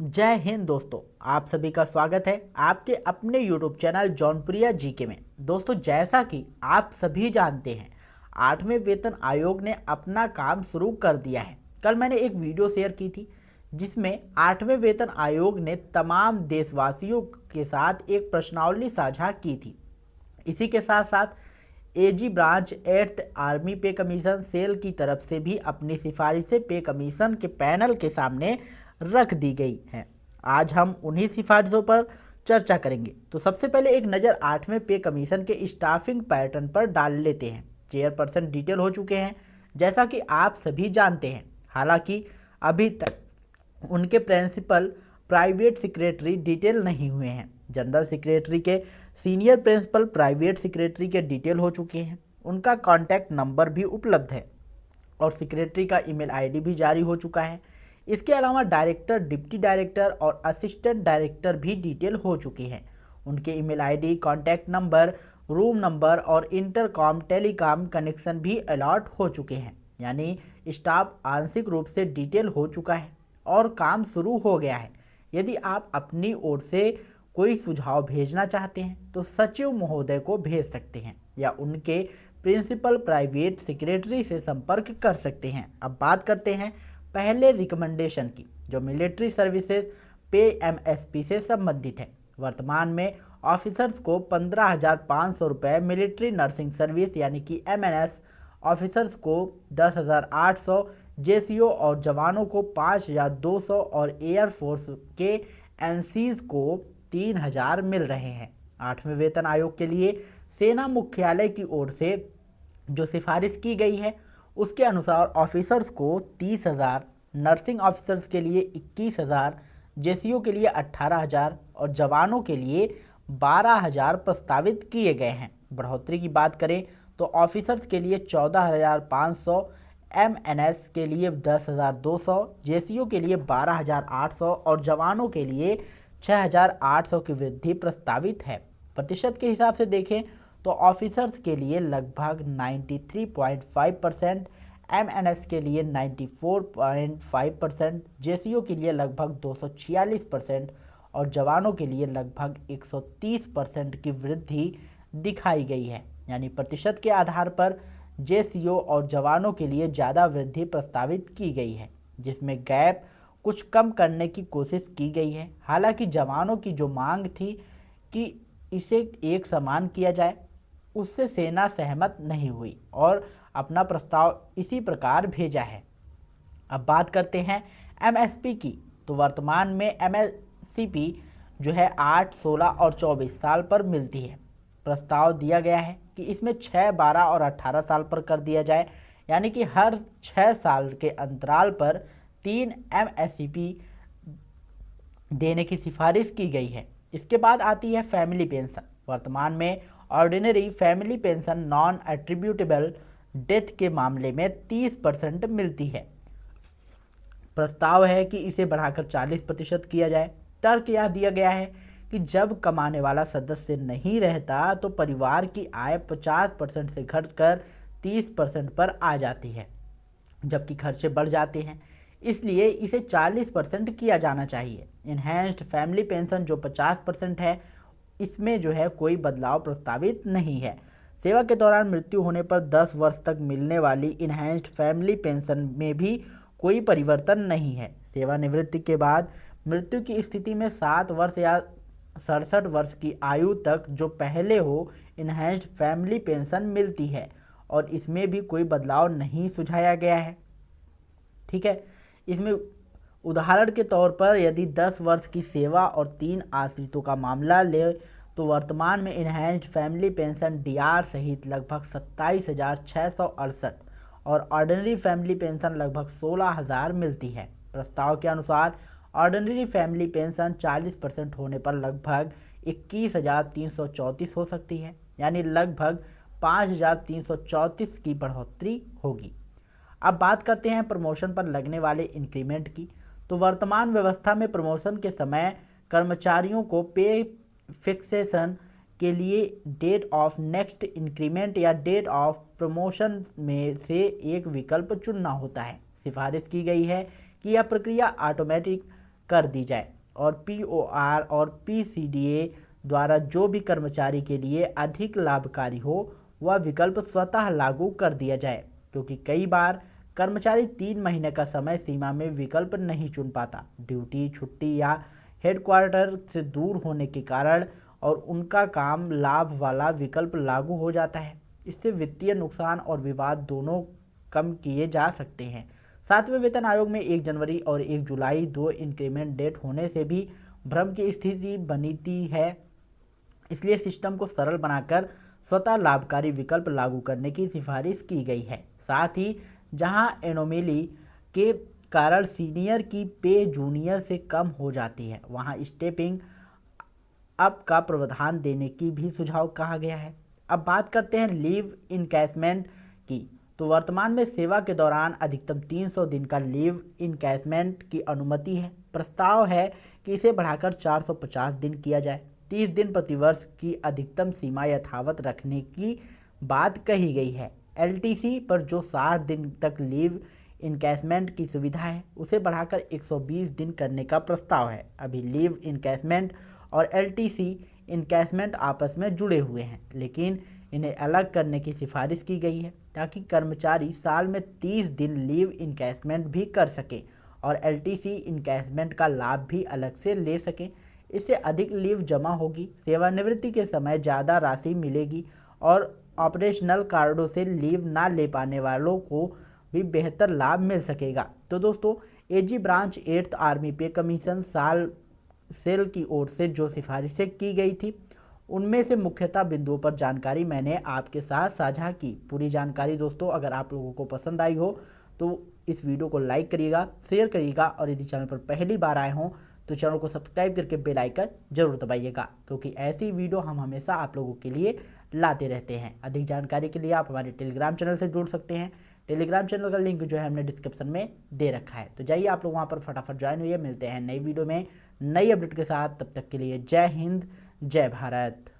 जय हिंद दोस्तों, आप सभी का स्वागत है आपके अपने YouTube चैनल जौनप्रिया जीके में। दोस्तों, जैसा कि आप सभी जानते हैं, 8वें वेतन आयोग ने अपना काम शुरू कर दिया है। कल मैंने एक वीडियो शेयर की थी जिसमें 8वें वेतन आयोग ने तमाम देशवासियों के साथ एक प्रश्नावली साझा की थी। इसी के साथ साथ एजी ब्रांच एट्थ आर्मी पे कमीशन सेल की तरफ से भी अपनी सिफारिशें पे कमीशन के पैनल के सामने रख दी गई हैं। आज हम उन्हीं सिफारिशों पर चर्चा करेंगे। तो सबसे पहले एक नज़र 8वें पे कमीशन के स्टाफिंग पैटर्न पर डाल लेते हैं। चेयरपर्सन डिटेल हो चुके हैं, जैसा कि आप सभी जानते हैं। हालांकि अभी तक उनके प्रिंसिपल प्राइवेट सेक्रेटरी डिटेल नहीं हुए हैं। जनरल सेक्रेटरी के सीनियर प्रिंसिपल प्राइवेट सेक्रेटरी के डिटेल हो चुके हैं। उनका कॉन्टैक्ट नंबर भी उपलब्ध है और सेक्रेटरी का ईमेल आईडी भी जारी हो चुका है। इसके अलावा डायरेक्टर, डिप्टी डायरेक्टर और असिस्टेंट डायरेक्टर भी डिटेल हो चुके हैं। उनके email ID, contact number, room number और इंटरकॉम टेलीकॉम कनेक्शन भी अलॉट हो चुके हैं। यानी स्टाफ आंशिक रूप से डिटेल हो चुका है और काम शुरू हो गया है। यदि आप अपनी ओर से कोई सुझाव भेजना चाहते हैं तो सचिव महोदय को भेज सकते हैं या उनके प्रिंसिपल प्राइवेट सेक्रेटरी से संपर्क कर सकते हैं। अब बात करते हैं पहले रिकमेंडेशन की, जो मिलिट्री सर्विसेज पे एमएसपी से संबंधित है। वर्तमान में ऑफिसर्स को 15,500 रुपये, मिलिट्री नर्सिंग सर्विस यानी कि एमएनएस ऑफिसर्स को 10,800, जेसीओ और जवानों को 5,200 और एयरफोर्स के एनसीज को 3,000 मिल रहे हैं। 8वें वेतन आयोग के लिए सेना मुख्यालय की ओर से जो सिफारिश की गई है उसके अनुसार ऑफिसर्स को 30,000, नर्सिंग ऑफिसर्स के लिए 21,000, जेसीओ के लिए 18,000 और जवानों के लिए 12,000 प्रस्तावित किए गए हैं। बढ़ोतरी की बात करें तो ऑफिसर्स के लिए 14,500, एमएनएस के लिए 10,200, जेसीओ के लिए 12,800 और जवानों के लिए 6,800 की वृद्धि प्रस्तावित है। प्रतिशत के हिसाब से देखें तो ऑफिसर्स के लिए लगभग 93.5%, एमएनएस के लिए 94.5%, जेसीओ के लिए लगभग 246% और जवानों के लिए लगभग 130% की वृद्धि दिखाई गई है। यानी प्रतिशत के आधार पर जेसीओ और जवानों के लिए ज़्यादा वृद्धि प्रस्तावित की गई है, जिसमें गैप कुछ कम करने की कोशिश की गई है। हालांकि जवानों की जो मांग थी कि इसे एक समान किया जाए, उससे सेना सहमत नहीं हुई और अपना प्रस्ताव इसी प्रकार भेजा है। अब बात करते हैं एमएसपी की। तो वर्तमान में एमएससीपी जो है 8, 16 और 24 साल पर मिलती है। प्रस्ताव दिया गया है कि इसमें 6, 12 और 18 साल पर कर दिया जाए, यानी कि हर 6 साल के अंतराल पर 3 एमएससीपी देने की सिफारिश की गई है। इसके बाद आती है फैमिली पेंशन। वर्तमान में ordinary family pension non attributable death के मामले में 30% मिलती है। प्रस्ताव है कि इसे बढ़ाकर 40% किया जाए। तर्क यह दिया गया है कि जब कमाने वाला सदस्य नहीं रहता तो परिवार की आय 50% से घटकर 30% पर आ जाती है, जबकि खर्चे बढ़ जाते हैं। इसलिए इसे 40% किया जाना चाहिए। इन्हेंस्ड फैमिली पेंशन जो 50% है, इसमें जो है कोई बदलाव प्रस्तावित नहीं है। सेवा के दौरान मृत्यु होने पर 10 वर्ष तक मिलने वाली इन्हेंस्ड फैमिली पेंशन में भी कोई परिवर्तन नहीं है। सेवानिवृत्ति के बाद मृत्यु की स्थिति में 7 वर्ष या 67 वर्ष की आयु तक जो पहले हो इन्हेंस्ड फैमिली पेंशन मिलती है और इसमें भी कोई बदलाव नहीं सुझाया गया है। ठीक है, इसमें उदाहरण के तौर पर यदि 10 वर्ष की सेवा और 3 आश्रितों का मामला ले तो वर्तमान में इन्हेंस्ड फैमिली पेंशन डीआर सहित लगभग 27,668 और ऑर्डिनरी फैमिली पेंशन लगभग 16,000 मिलती है। प्रस्ताव के अनुसार ऑर्डिनरी फैमिली पेंशन 40% होने पर लगभग 21,334 हो सकती है, यानी लगभग 5,334 की बढ़ोतरी होगी। अब बात करते हैं प्रमोशन पर लगने वाले इंक्रीमेंट की। तो वर्तमान व्यवस्था में प्रमोशन के समय कर्मचारियों को पे फिक्सेशन के लिए डेट ऑफ नेक्स्ट इंक्रीमेंट या डेट ऑफ प्रमोशन में से एक विकल्प चुनना होता है। सिफारिश की गई है कि यह प्रक्रिया ऑटोमेटिक कर दी जाए और पीओआर और पीसीडीए द्वारा जो भी कर्मचारी के लिए अधिक लाभकारी हो वह विकल्प स्वतः लागू कर दिया जाए, क्योंकि कई बार कर्मचारी 3 महीने का समय सीमा में विकल्प नहीं चुन पाता, ड्यूटी, छुट्टी या हेडक्वार्टर से दूर होने के कारण, और उनका काम लाभ वाला विकल्प लागू हो जाता है। इससे वित्तीय नुकसान और विवाद दोनों कम किए जा सकते हैं। 7वें वेतन आयोग में 1 जनवरी और 1 जुलाई 2 इंक्रीमेंट डेट होने से भी भ्रम की स्थिति बनती है। इसलिए सिस्टम को सरल बनाकर स्वतः लाभकारी विकल्प लागू करने की सिफारिश की गई है। साथ ही जहां एनोमेली के कारण सीनियर की पे जूनियर से कम हो जाती है, वहां स्टेपिंग अप का प्रावधान देने की भी सुझाव कहा गया है। अब बात करते हैं लीव इनकैशमेंट की। तो वर्तमान में सेवा के दौरान अधिकतम 300 दिन का लीव इनकैशमेंट की अनुमति है। प्रस्ताव है कि इसे बढ़ाकर 450 दिन किया जाए। 30 दिन प्रतिवर्ष की अधिकतम सीमा यथावत रखने की बात कही गई है। एलटीसी पर जो 60 दिन तक लीव इनकैशमेंट की सुविधा है उसे बढ़ाकर 120 दिन करने का प्रस्ताव है। अभी लीव इनकैशमेंट और एलटीसी इनकैशमेंट आपस में जुड़े हुए हैं, लेकिन इन्हें अलग करने की सिफारिश की गई है ताकि कर्मचारी साल में 30 दिन लीव इनकैशमेंट भी कर सके और एलटीसी इनकैशमेंट का लाभ भी अलग से ले सके। इससे अधिक लीव जमा होगी, सेवानिवृत्ति के समय ज़्यादा राशि मिलेगी और ऑपरेशनल कार्डों से लीव ना ले पाने वालों को भी बेहतर लाभ मिल सकेगा। तो दोस्तों, एजी ब्रांच 8th आर्मी पे कमीशन सेल की ओर से जो सिफारिशें की गई थी उनमें से मुख्यतः बिंदुओं पर जानकारी मैंने आपके साथ साझा की। पूरी जानकारी दोस्तों अगर आप लोगों को पसंद आई हो तो इस वीडियो को लाइक करिएगा, शेयर करिएगा और यदि चैनल पर पहली बार आए हों तो चैनल को सब्सक्राइब करके बेल आइकन जरूर दबाइएगा, क्योंकि ऐसी वीडियो हम हमेशा आप लोगों के लिए लाते रहते हैं। अधिक जानकारी के लिए आप हमारे टेलीग्राम चैनल से जुड़ सकते हैं। टेलीग्राम चैनल का लिंक जो है हमने डिस्क्रिप्शन में दे रखा है, तो जाइए आप लोग वहाँ पर फटाफट ज्वाइन हुई। मिलते हैं नई वीडियो में नई अपडेट के साथ, तब तक के लिए जय हिंद, जय भारत।